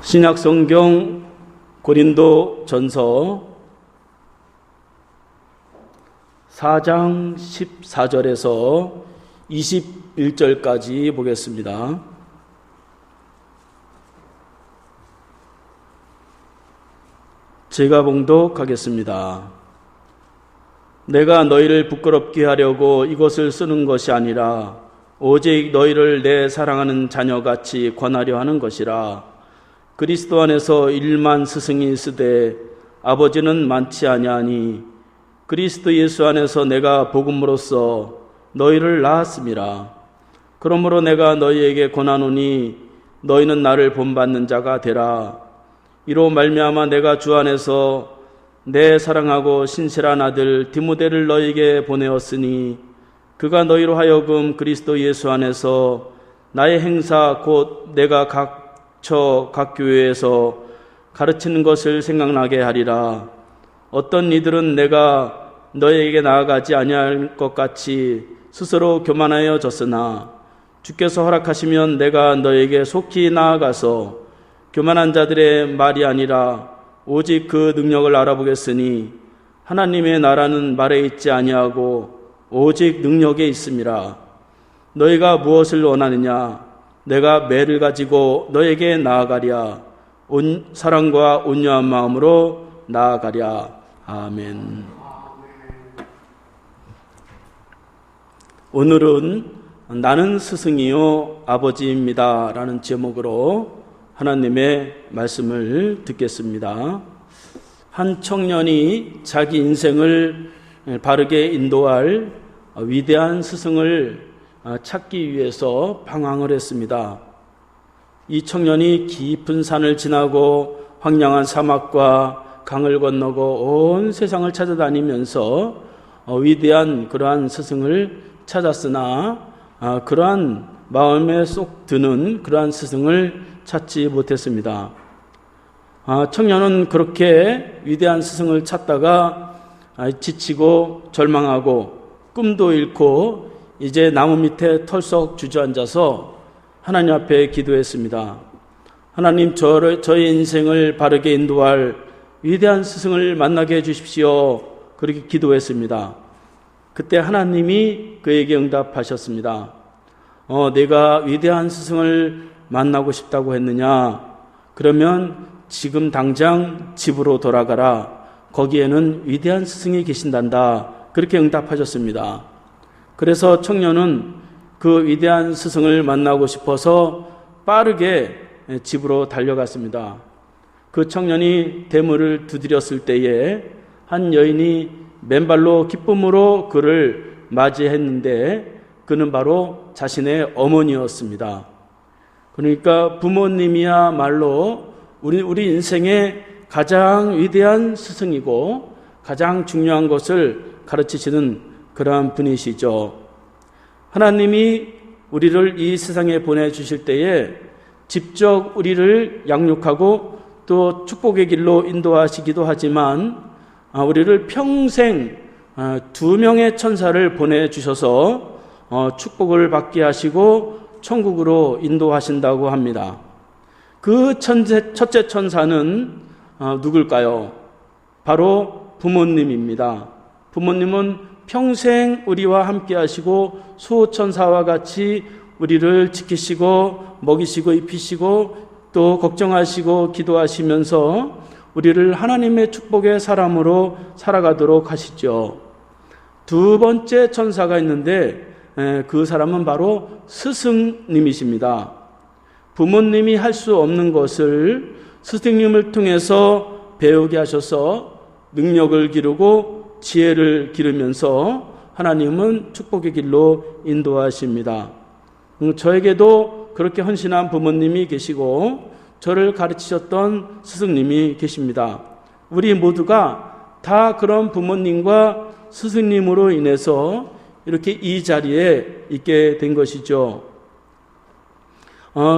신약성경 고린도 전서 4장 14절에서 21절까지 보겠습니다. 제가 봉독하겠습니다. 내가 너희를 부끄럽게 하려고 이것을 쓰는 것이 아니라 오직 너희를 내 사랑하는 자녀같이 권하려 하는 것이라. 그리스도 안에서 1만 스승이 있으되 아버지는 많지 아니하니 그리스도 예수 안에서 내가 복음으로써 너희를 낳았음이라. 그러므로 내가 너희에게 권하노니 너희는 나를 본받는 자가 되라. 이로 말미암아 내가 주 안에서 내 사랑하고 신실한 아들 디모데를 너희에게 보내었으니 그가 너희로 하여금 그리스도 예수 안에서 나의 행사 곧 내가 각 교회에서 가르치는 것을 생각나게 하리라. 어떤 이들은 내가 너희에게 나아가지 아니할 것 같이 스스로 교만하여 졌으나 주께서 허락하시면 내가 너희에게 속히 나아가서 교만한 자들의 말이 아니라 오직 그 능력을 알아보겠으니 하나님의 나라는 말에 있지 아니하고 오직 능력에 있음이라. 너희가 무엇을 원하느냐? 내가 매를 가지고 너에게 나아가랴. 사랑과 온유한 마음으로 나아가랴. 아멘. 오늘은 나는 스승이요 아버지입니다 라는 제목으로 하나님의 말씀을 듣겠습니다. 한 청년이 자기 인생을 바르게 인도할 위대한 스승을 찾기 위해서 방황을 했습니다. 이 청년이 깊은 산을 지나고 황량한 사막과 강을 건너고 온 세상을 찾아다니면서 위대한 그러한 스승을 찾았으나 그러한 마음에 쏙 드는 그러한 스승을 찾지 못했습니다. 청년은 그렇게 위대한 스승을 찾다가 지치고 절망하고 꿈도 잃고 이제 나무 밑에 털썩 주저앉아서 하나님 앞에 기도했습니다. 하나님, 저의 인생을 바르게 인도할 위대한 스승을 만나게 해주십시오. 그렇게 기도했습니다. 그때 하나님이 그에게 응답하셨습니다. 내가 위대한 스승을 만나고 싶다고 했느냐? 그러면 지금 당장 집으로 돌아가라. 거기에는 위대한 스승이 계신단다. 그렇게 응답하셨습니다. 그래서 청년은 그 위대한 스승을 만나고 싶어서 빠르게 집으로 달려갔습니다. 그 청년이 대문을 두드렸을 때에 한 여인이 맨발로 기쁨으로 그를 맞이했는데 그는 바로 자신의 어머니였습니다. 그러니까 부모님이야말로 우리 인생의 가장 위대한 스승이고 가장 중요한 것을 가르치시는 그러한 분이시죠. 하나님이 우리를 이 세상에 보내주실 때에 직접 우리를 양육하고 또 축복의 길로 인도하시기도 하지만 우리를 평생 2명의 천사를 보내주셔서 축복을 받게 하시고 천국으로 인도하신다고 합니다. 그 첫째 천사는 누굴까요? 바로 부모님입니다. 부모님은 평생 우리와 함께 하시고 수호천사와 같이 우리를 지키시고 먹이시고 입히시고 또 걱정하시고 기도하시면서 우리를 하나님의 축복의 사람으로 살아가도록 하시죠. 두 번째 천사가 있는데 그 사람은 바로 스승님이십니다. 부모님이 할 수 없는 것을 스승님을 통해서 배우게 하셔서 능력을 기르고 지혜를 기르면서 하나님은 축복의 길로 인도하십니다. 저에게도 그렇게 헌신한 부모님이 계시고 저를 가르치셨던 스승님이 계십니다. 우리 모두가 다 그런 부모님과 스승님으로 인해서 이렇게 이 자리에 있게 된 것이죠.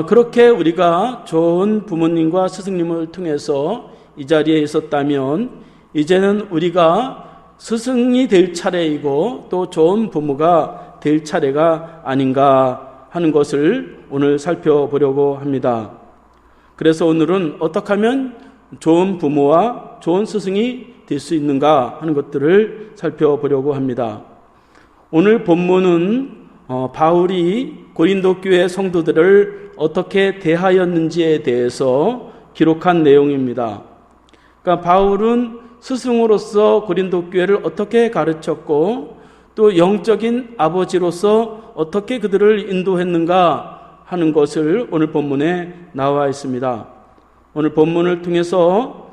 그렇게 우리가 좋은 부모님과 스승님을 통해서 이 자리에 있었다면 이제는 우리가 스승이 될 차례이고 또 좋은 부모가 될 차례가 아닌가 하는 것을 오늘 살펴보려고 합니다. 그래서 오늘은 어떻게 하면 좋은 부모와 좋은 스승이 될 수 있는가 하는 것들을 살펴보려고 합니다. 오늘 본문은 바울이 고린도 교회 성도들을 어떻게 대하였는지에 대해서 기록한 내용입니다. 그러니까 바울은 스승으로서 고린도 교회를 어떻게 가르쳤고 또 영적인 아버지로서 어떻게 그들을 인도했는가 하는 것을 오늘 본문에 나와 있습니다. 오늘 본문을 통해서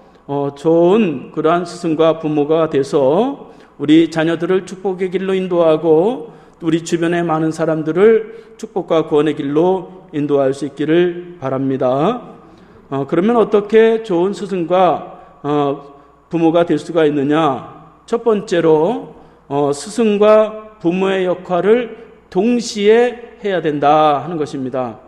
좋은 그러한 스승과 부모가 돼서 우리 자녀들을 축복의 길로 인도하고 우리 주변의 많은 사람들을 축복과 구원의 길로 인도할 수 있기를 바랍니다. 그러면 어떻게 좋은 스승과 부모가 될 수가 있느냐? 첫 번째로 스승과 부모의 역할을 동시에 해야 된다 하는 것입니다.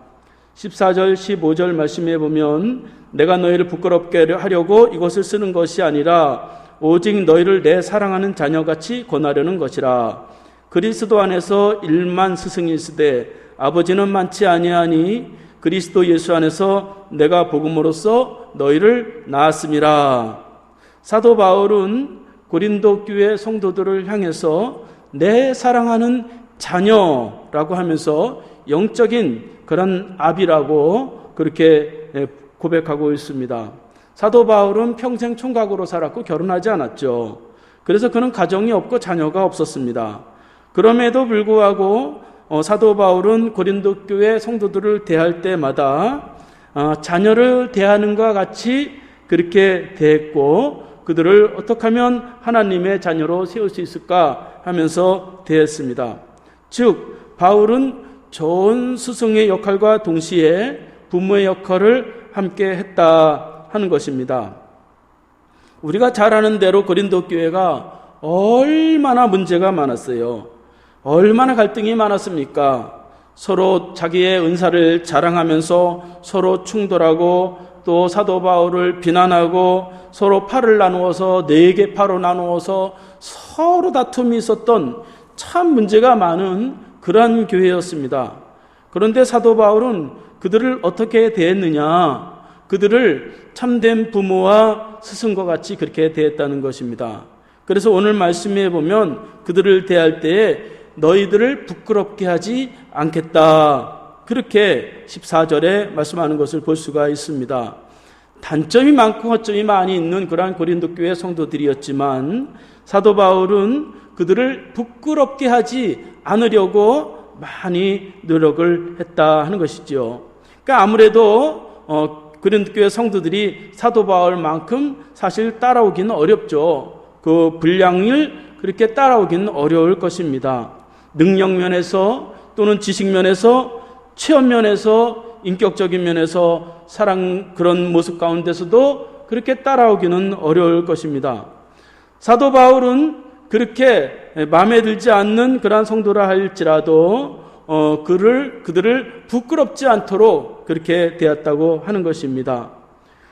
14절 15절 말씀에 보면 내가 너희를 부끄럽게 하려고 이것을 쓰는 것이 아니라 오직 너희를 내 사랑하는 자녀같이 권하려는 것이라. 그리스도 안에서 일만 스승이 있으되 아버지는 많지 아니하니 그리스도 예수 안에서 내가 복음으로써 너희를 낳았음이라. 사도 바울은 고린도 교회 성도들을 향해서 내 사랑하는 자녀라고 하면서 영적인 그런 아비라고 그렇게 고백하고 있습니다. 사도 바울은 평생 총각으로 살았고 결혼하지 않았죠. 그래서 그는 가정이 없고 자녀가 없었습니다. 그럼에도 불구하고 사도 바울은 고린도 교회 성도들을 대할 때마다 자녀를 대하는 것과 같이 그렇게 대했고 그들을 어떻게 하면 하나님의 자녀로 세울 수 있을까 하면서 대했습니다. 즉 바울은 좋은 스승의 역할과 동시에 부모의 역할을 함께 했다 하는 것입니다. 우리가 잘 아는 대로 고린도 교회가 얼마나 문제가 많았어요. 얼마나 갈등이 많았습니까? 서로 자기의 은사를 자랑하면서 서로 충돌하고 또 사도 바울을 비난하고 서로 팔을 나누어서 4개 파로 나누어서 서로 다툼이 있었던 참 문제가 많은 그러한 교회였습니다. 그런데 사도 바울은 그들을 어떻게 대했느냐? 그들을 참된 부모와 스승과 같이 그렇게 대했다는 것입니다. 그래서 오늘 말씀에 보면 그들을 대할 때에 너희들을 부끄럽게 하지 않겠다. 그렇게 14절에 말씀하는 것을 볼 수가 있습니다. 단점이 많고 허점이 많이 있는 그러한 고린도 교회 성도들이었지만 사도 바울은 그들을 부끄럽게 하지 않으려고 많이 노력을 했다 하는 것이죠. 그러니까 아무래도 고린도 교회 성도들이 사도 바울만큼 사실 따라오기는 어렵죠. 그 분량을 그렇게 따라오기는 어려울 것입니다. 능력 면에서 또는 지식 면에서 체험 면에서 인격적인 면에서 사랑 그런 모습 가운데서도 그렇게 따라오기는 어려울 것입니다. 사도 바울은 그렇게 마음에 들지 않는 그러한 성도라 할지라도 그들을 부끄럽지 않도록 그렇게 대했다고 하는 것입니다.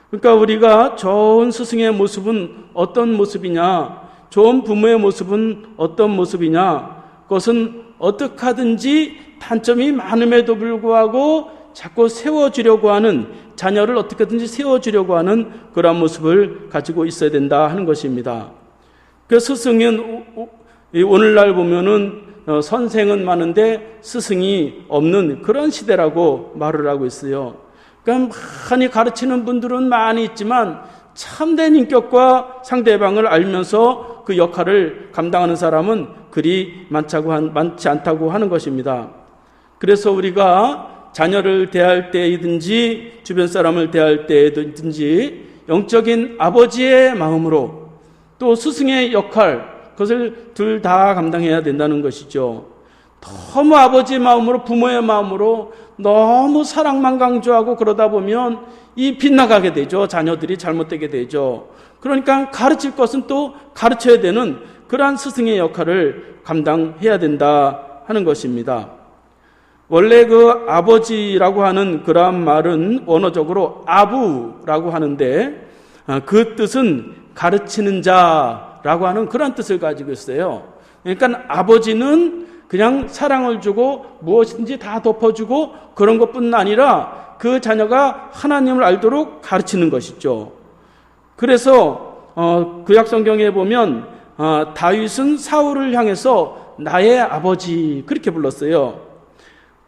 그러니까 우리가 좋은 스승의 모습은 어떤 모습이냐, 좋은 부모의 모습은 어떤 모습이냐, 그것은 어떻게 하든지 단점이 많음에도 불구하고 자꾸 세워주려고 하는, 자녀를 어떻게든지 세워주려고 하는 그런 모습을 가지고 있어야 된다 하는 것입니다. 그 스승은 오늘날 보면은 선생은 많은데 스승이 없는 그런 시대라고 말을 하고 있어요. 그러니까 많이 가르치는 분들은 많이 있지만 참된 인격과 상대방을 알면서 그 역할을 감당하는 사람은 그리 많지 않다고 하는 것입니다. 그래서 우리가 자녀를 대할 때이든지 주변 사람을 대할 때이든지 영적인 아버지의 마음으로 또 스승의 역할, 그것을 둘 다 감당해야 된다는 것이죠. 너무 아버지의 마음으로 부모의 마음으로 너무 사랑만 강조하고 그러다 보면 이 빗나가게 되죠. 자녀들이 잘못되게 되죠. 그러니까 가르칠 것은 또 가르쳐야 되는 그러한 스승의 역할을 감당해야 된다 하는 것입니다. 원래 그 아버지라고 하는 그러한 말은 원어적으로 아부라고 하는데 그 뜻은 가르치는 자라고 하는 그런 뜻을 가지고 있어요. 그러니까 아버지는 그냥 사랑을 주고 무엇이든지 다 덮어주고 그런 것뿐 아니라 그 자녀가 하나님을 알도록 가르치는 것이죠. 그래서 구약 성경에 보면 다윗은 사울을 향해서 나의 아버지 그렇게 불렀어요.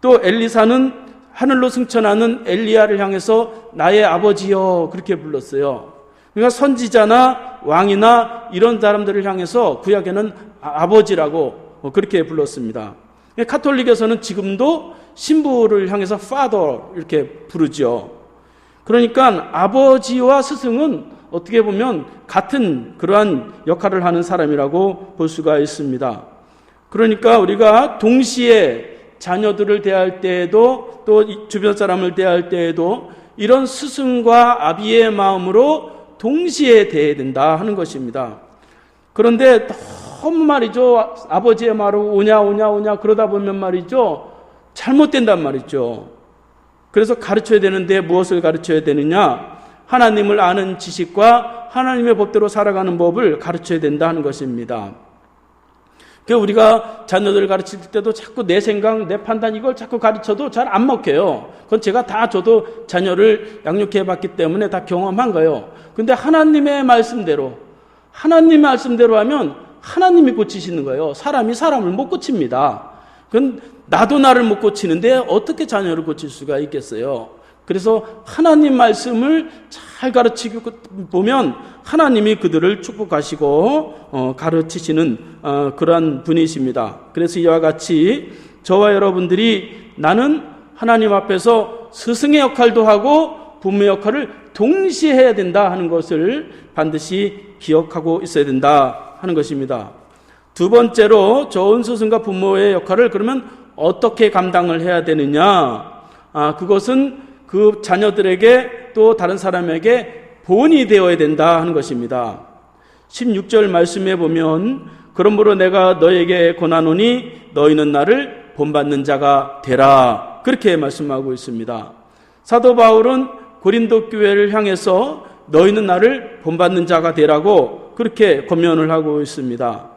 또 엘리사는 하늘로 승천하는 엘리야를 향해서 나의 아버지여 그렇게 불렀어요. 그러니까 선지자나 왕이나 이런 사람들을 향해서 구약에는 아버지라고 그렇게 불렀습니다. 카톨릭에서는 지금도 신부를 향해서 father 이렇게 부르죠. 그러니까 아버지와 스승은 어떻게 보면 같은 그러한 역할을 하는 사람이라고 볼 수가 있습니다. 그러니까 우리가 동시에 자녀들을 대할 때에도 또 주변 사람을 대할 때에도 이런 스승과 아비의 마음으로 동시에 대해야 된다 하는 것입니다. 그런데 너무 말이죠. 아버지의 말로 오냐 그러다 보면 말이죠. 잘못된단 말이죠. 그래서 가르쳐야 되는데 무엇을 가르쳐야 되느냐? 하나님을 아는 지식과 하나님의 법대로 살아가는 법을 가르쳐야 된다 하는 것입니다. 우리가 자녀들을 가르칠 때도 자꾸 내 생각, 내 판단 이걸 자꾸 가르쳐도 잘 안 먹혀요. 그건 제가 다 저도 자녀를 양육해 봤기 때문에 다 경험한 거예요. 근데 하나님의 말씀대로 하면 하나님이 고치시는 거예요. 사람이 사람을 못 고칩니다. 그건 나도 나를 못 고치는데 어떻게 자녀를 고칠 수가 있겠어요? 그래서 하나님 말씀을 잘 가르치고 보면 하나님이 그들을 축복하시고 가르치시는 그러한 분이십니다. 그래서 이와 같이 저와 여러분들이 나는 하나님 앞에서 스승의 역할도 하고 부모의 역할을 동시에 해야 된다 하는 것을 반드시 기억하고 있어야 된다 하는 것입니다. 두 번째로 좋은 스승과 부모의 역할을 그러면 어떻게 감당을 해야 되느냐? 그것은 그 자녀들에게 또 다른 사람에게 본이 되어야 된다 하는 것입니다. 16절 말씀에 보면 그러므로 내가 너에게 권하노니 너희는 나를 본받는 자가 되라 그렇게 말씀하고 있습니다. 사도 바울은 고린도 교회를 향해서 너희는 나를 본받는 자가 되라고 그렇게 권면을 하고 있습니다.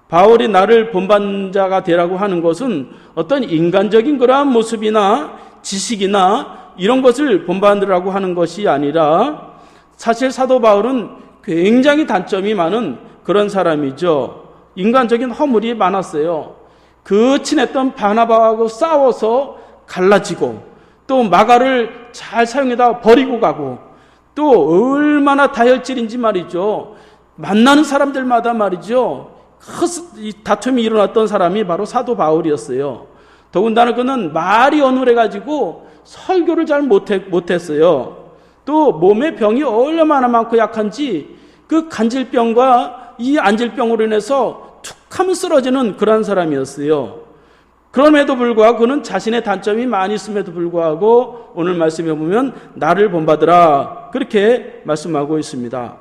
바울이 나를 본받는 자가 되라고 하는 것은 어떤 인간적인 그러한 모습이나 지식이나 이런 것을 본받으라고 하는 것이 아니라 사실 사도 바울은 굉장히 단점이 많은 그런 사람이죠. 인간적인 허물이 많았어요. 그 친했던 바나바하고 싸워서 갈라지고 또 마가를 잘 사용해다 버리고 가고 또 얼마나 다혈질인지 말이죠. 만나는 사람들마다 말이죠. 다툼이 일어났던 사람이 바로 사도 바울이었어요. 더군다나 그는 말이 어눌해가지고 설교를 잘 못했어요. 또 몸에 병이 얼마나 많고 약한지 그 간질병과 이 안질병으로 인해서 툭 하면 쓰러지는 그런 사람이었어요. 그럼에도 불구하고 그는 자신의 단점이 많이 있음에도 불구하고 오늘 말씀에 보면 나를 본받으라 그렇게 말씀하고 있습니다.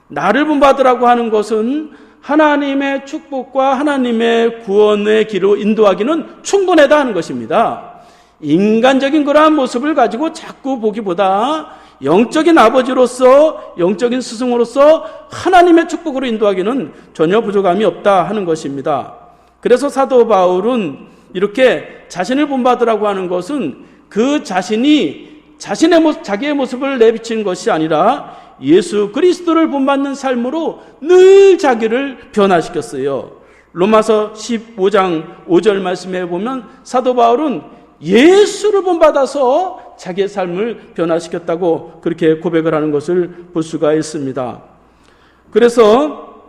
나를 본받으라고 하는 것은 하나님의 축복과 하나님의 구원의 길로 인도하기는 충분하다 하는 것입니다. 인간적인 그러한 모습을 가지고 자꾸 보기보다 영적인 아버지로서 영적인 스승으로서 하나님의 축복으로 인도하기는 전혀 부족함이 없다 하는 것입니다. 그래서 사도 바울은 이렇게 자신을 본받으라고 하는 것은 그 자신이 자기의 모습을 내비치는 것이 아니라 예수 그리스도를 본받는 삶으로 늘 자기를 변화시켰어요. 로마서 15장 5절 말씀에 보면 사도 바울은 예수를 본받아서 자기의 삶을 변화시켰다고 그렇게 고백을 하는 것을 볼 수가 있습니다. 그래서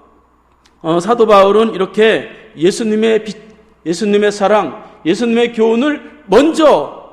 사도 바울은 이렇게 예수님의 빛, 예수님의 사랑, 예수님의 교훈을 먼저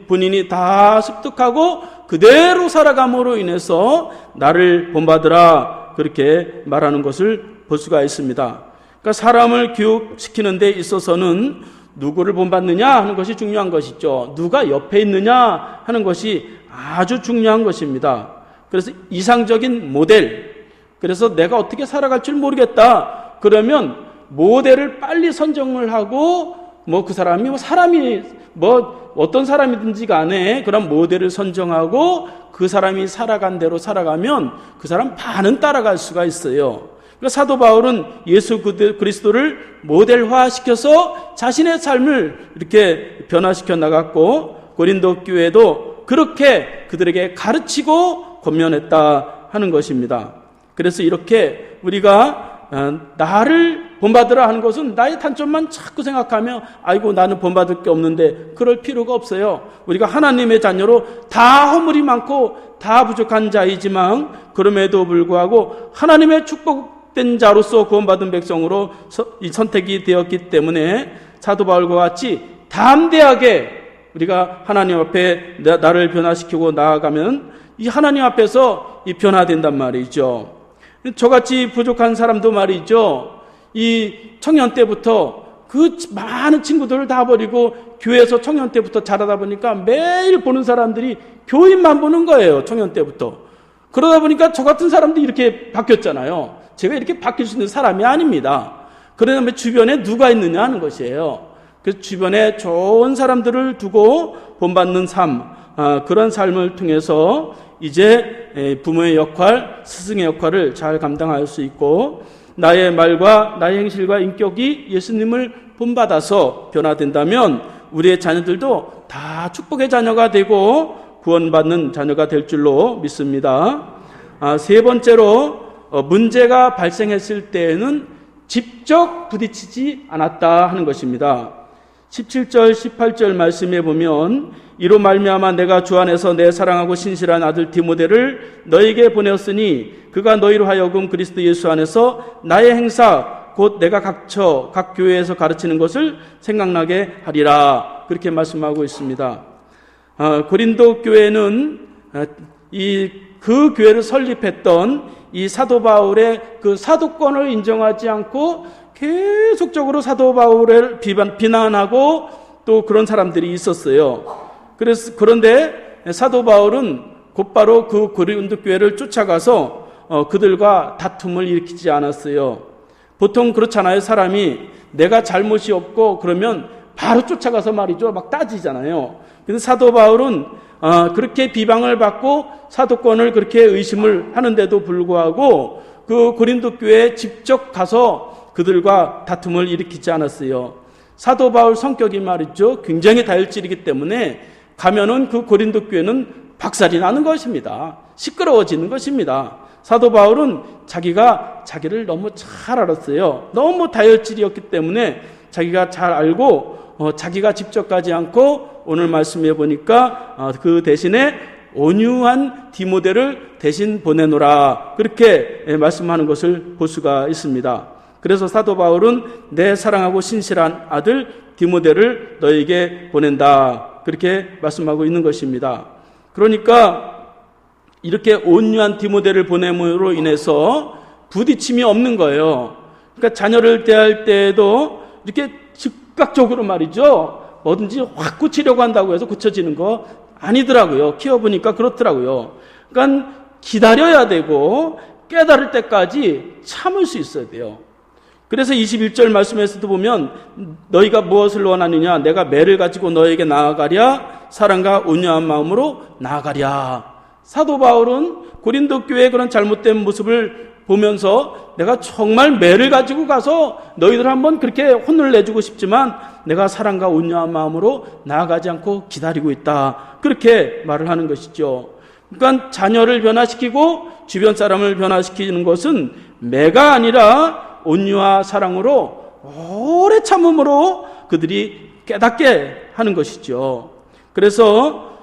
본인이 다 습득하고 그대로 살아감으로 인해서 나를 본받으라 그렇게 말하는 것을 볼 수가 있습니다. 그러니까 사람을 교육시키는 데 있어서는 누구를 본받느냐 하는 것이 중요한 것이죠. 누가 옆에 있느냐 하는 것이 아주 중요한 것입니다. 그래서 이상적인 모델, 그래서 내가 어떻게 살아갈 줄 모르겠다 그러면 모델을 빨리 선정을 하고 그 사람이 어떤 사람이든지 간에 그런 모델을 선정하고 그 사람이 살아간 대로 살아가면 그 사람 반은 따라갈 수가 있어요. 그러니까 사도 바울은 예수 그리스도를 모델화시켜서 자신의 삶을 이렇게 변화시켜 나갔고, 고린도 교회도 그렇게 그들에게 가르치고 권면했다 하는 것입니다. 그래서 이렇게 우리가 나를 본받으라 하는 것은 나의 단점만 자꾸 생각하며 아이고 나는 본받을 게 없는데, 그럴 필요가 없어요. 우리가 하나님의 자녀로 다 허물이 많고 다 부족한 자이지만 그럼에도 불구하고 하나님의 축복된 자로서 구원받은 백성으로 선택이 되었기 때문에 사도 바울과 같이 담대하게 우리가 하나님 앞에 나를 변화시키고 나아가면 이 하나님 앞에서 이 변화된단 말이죠. 저같이 부족한 사람도 말이죠, 이 청년 때부터 그 많은 친구들을 다 버리고 교회에서 청년 때부터 자라다 보니까 매일 보는 사람들이 교인만 보는 거예요. 청년 때부터. 그러다 보니까 저 같은 사람도 이렇게 바뀌었잖아요. 제가 이렇게 바뀔 수 있는 사람이 아닙니다. 그러면 주변에 누가 있느냐 하는 것이에요. 그래서 주변에 좋은 사람들을 두고 본받는 삶, 그런 삶을 통해서 이제 부모의 역할, 스승의 역할을 잘 감당할 수 있고, 나의 말과 나의 행실과 인격이 예수님을 본받아서 변화된다면 우리의 자녀들도 다 축복의 자녀가 되고 구원받는 자녀가 될 줄로 믿습니다. 세 번째로, 문제가 발생했을 때에는 직접 부딪히지 않았다 하는 것입니다. 17절 18절 말씀에 보면, 이로 말미암아 내가 주 안에서 내 사랑하고 신실한 아들 디모데를 너에게 보내었으니 그가 너희로 하여금 그리스도 예수 안에서 나의 행사 곧 내가 각 교회에서 가르치는 것을 생각나게 하리라, 그렇게 말씀하고 있습니다. 고린도 교회는 그 교회를 설립했던 이 사도 바울의 그 사도권을 인정하지 않고 계속적으로 사도 바울을 비난하고 또 그런 사람들이 있었어요. 그런데 사도 바울은 곧바로 그 고린도 교회를 쫓아가서 그들과 다툼을 일으키지 않았어요. 보통 그렇잖아요. 사람이 내가 잘못이 없고 그러면 바로 쫓아가서 말이죠, 막 따지잖아요. 근데 사도 바울은 그렇게 비방을 받고 사도권을 그렇게 의심을 하는데도 불구하고 그 고린도 교회에 직접 가서 그들과 다툼을 일으키지 않았어요. 사도 바울 성격이 말이죠, 굉장히 다혈질이기 때문에 가면은 그 고린도 교회는 박살이 나는 것입니다. 시끄러워지는 것입니다. 사도 바울은 자기가 자기를 너무 잘 알았어요. 너무 다혈질이었기 때문에 자기가 잘 알고 자기가 직접 가지 않고 오늘 말씀해 보니까 그 대신에 온유한 디모데를 대신 보내노라, 그렇게 말씀하는 것을 볼 수가 있습니다. 그래서 사도 바울은 내 사랑하고 신실한 아들 디모데를 너에게 보낸다, 그렇게 말씀하고 있는 것입니다. 그러니까 이렇게 온유한 디모데를 보냄으로 인해서 부딪힘이 없는 거예요. 그러니까 자녀를 대할 때에도 이렇게 즉각적으로 말이죠, 뭐든지 확 고치려고 한다고 해서 고쳐지는 거 아니더라고요. 키워보니까 그렇더라고요. 그러니까 기다려야 되고 깨달을 때까지 참을 수 있어야 돼요. 그래서 21절 말씀에서도 보면 너희가 무엇을 원하느냐, 내가 매를 가지고 너에게 나아가랴, 사랑과 온유한 마음으로 나아가랴. 사도 바울은 고린도 교회의 그런 잘못된 모습을 보면서 내가 정말 매를 가지고 가서 너희들 한번 그렇게 혼을 내주고 싶지만 내가 사랑과 온유한 마음으로 나아가지 않고 기다리고 있다, 그렇게 말을 하는 것이죠. 그러니까 자녀를 변화시키고 주변 사람을 변화시키는 것은 매가 아니라 온유와 사랑으로 오래 참음으로 그들이 깨닫게 하는 것이죠. 그래서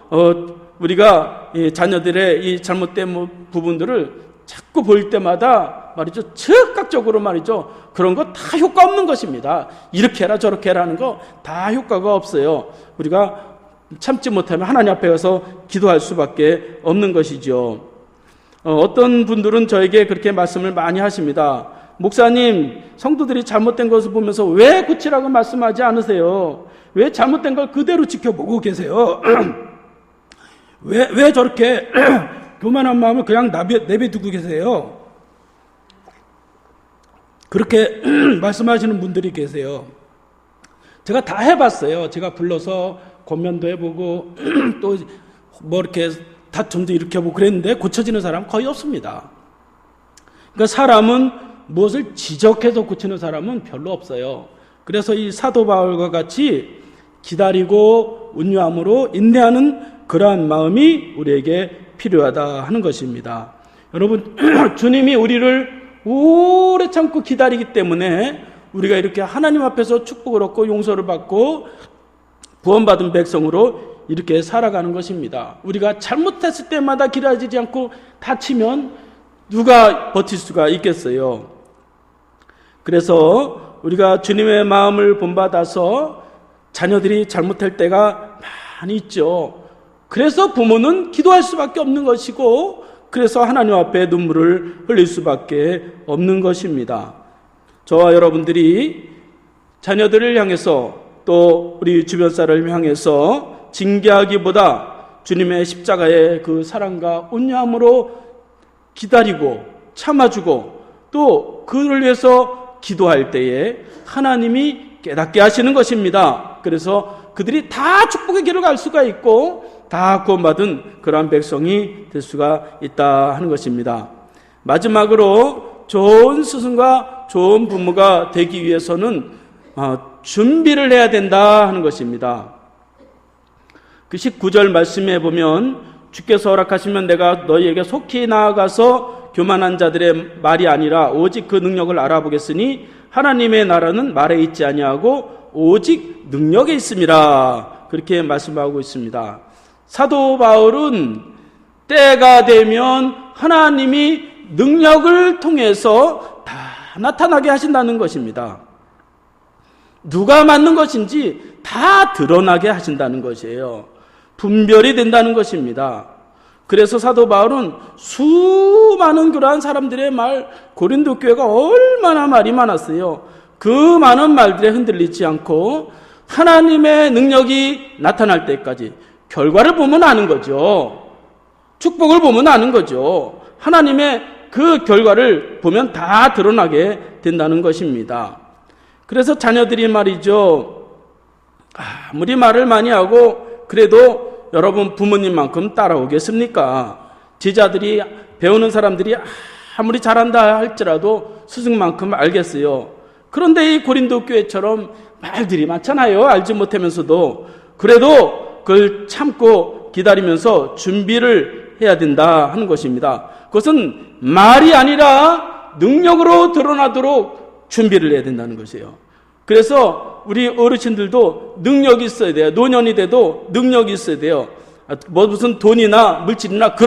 우리가 이 자녀들의 이 잘못된 부분들을 자꾸 볼 때마다 말이죠, 즉각적으로 말이죠, 그런 거 다 효과 없는 것입니다. 이렇게 해라 저렇게 해라 하는 거 다 효과가 없어요. 우리가 참지 못하면 하나님 앞에 가서 기도할 수밖에 없는 것이죠. 어떤 분들은 저에게 그렇게 말씀을 많이 하십니다. 목사님, 성도들이 잘못된 것을 보면서 왜 고치라고 말씀하지 않으세요? 왜 잘못된 걸 그대로 지켜보고 계세요? 왜 저렇게 교만한 마음을 그냥 내버두고 계세요? 그렇게 말씀하시는 분들이 계세요. 제가 다 해봤어요. 제가 불러서 권면도 해보고 또 뭐 이렇게 다툼도 일으켜보고 그랬는데 고쳐지는 사람 거의 없습니다. 그러니까 사람은 무엇을 지적해서 고치는 사람은 별로 없어요. 그래서 이 사도 바울과 같이 기다리고 온유함으로 인내하는 그러한 마음이 우리에게 필요하다 하는 것입니다. 여러분, 주님이 우리를 오래 참고 기다리기 때문에 우리가 이렇게 하나님 앞에서 축복을 얻고 용서를 받고 구원받은 백성으로 이렇게 살아가는 것입니다. 우리가 잘못했을 때마다 기다리지 않고 다치면 누가 버틸 수가 있겠어요? 그래서 우리가 주님의 마음을 본받아서 자녀들이 잘못할 때가 많이 있죠. 그래서 부모는 기도할 수밖에 없는 것이고, 그래서 하나님 앞에 눈물을 흘릴 수밖에 없는 것입니다. 저와 여러분들이 자녀들을 향해서 또 우리 주변 사람을 향해서 징계하기보다 주님의 십자가의 그 사랑과 온유함으로 기다리고 참아주고 또 그를 위해서 기도할 때에 하나님이 깨닫게 하시는 것입니다. 그래서 그들이 다 축복의 길을 갈 수가 있고 다 구원받은 그러한 백성이 될 수가 있다 하는 것입니다. 마지막으로 좋은 스승과 좋은 부모가 되기 위해서는 준비를 해야 된다 하는 것입니다. 그 19절 말씀에 보면 주께서 허락하시면 내가 너희에게 속히 나아가서 교만한 자들의 말이 아니라 오직 그 능력을 알아보겠으니 하나님의 나라는 말에 있지 아니하고 오직 능력에 있음이라 그렇게 말씀하고 있습니다. 사도 바울은 때가 되면 하나님이 능력을 통해서 다 나타나게 하신다는 것입니다. 누가 맞는 것인지 다 드러나게 하신다는 것이에요. 분별이 된다는 것입니다. 그래서 사도 바울은 수많은 그러한 사람들의 말, 고린도 교회가 얼마나 말이 많았어요. 그 많은 말들에 흔들리지 않고 하나님의 능력이 나타날 때까지 결과를 보면 아는 거죠. 축복을 보면 아는 거죠. 하나님의 그 결과를 보면 다 드러나게 된다는 것입니다. 그래서 자녀들이 말이죠. 아무리 말을 많이 하고 그래도 여러분 부모님만큼 따라오겠습니까? 제자들이 배우는 사람들이 아무리 잘한다 할지라도 스승만큼 알겠어요. 그런데 이 고린도 교회처럼 말들이 많잖아요. 알지 못하면서도. 그래도 그걸 참고 기다리면서 준비를 해야 된다 하는 것입니다. 그것은 말이 아니라 능력으로 드러나도록 준비를 해야 된다는 것이에요. 그래서 우리 어르신들도 능력이 있어야 돼요. 노년이 돼도 능력이 있어야 돼요. 뭐 무슨 돈이나 물질이나 그런